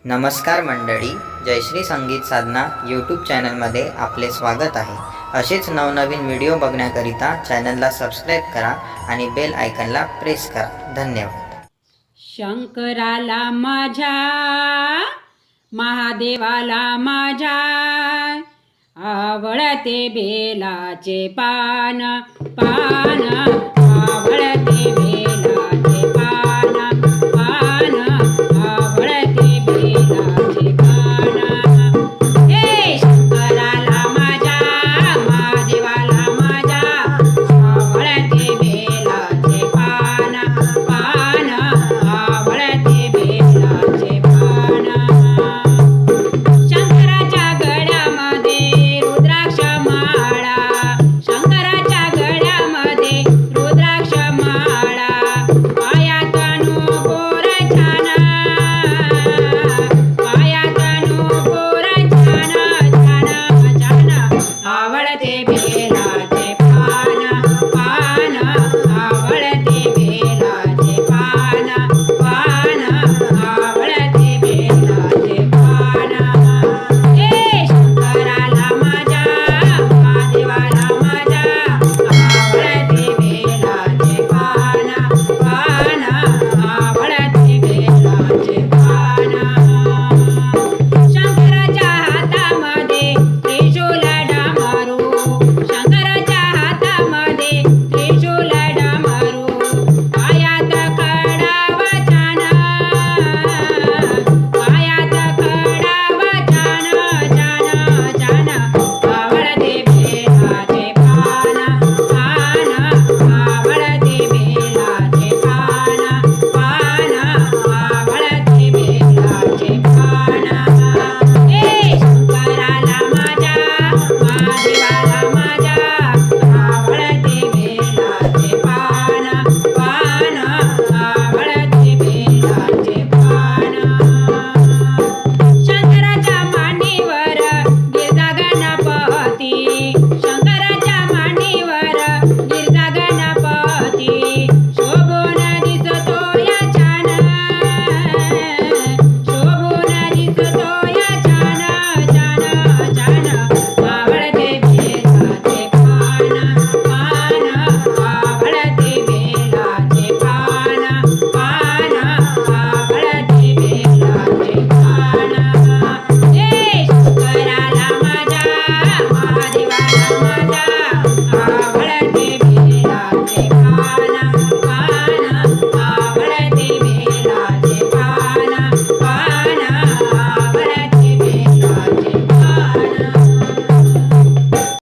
नमस्कार मंडळी, जयश्री संगीत साधना यूट्यूब चॅनलमध्ये आपले स्वागत आहे. असेच नवनवीन व्हिडिओ बघण्याकरिता चॅनलला सबस्क्राईब करा आणि बेल आयकनला प्रेस करा. धन्यवाद. शंकराला माझ्या, महादेवाला माझ्या आवडते बेलाचे पान पान, आवडते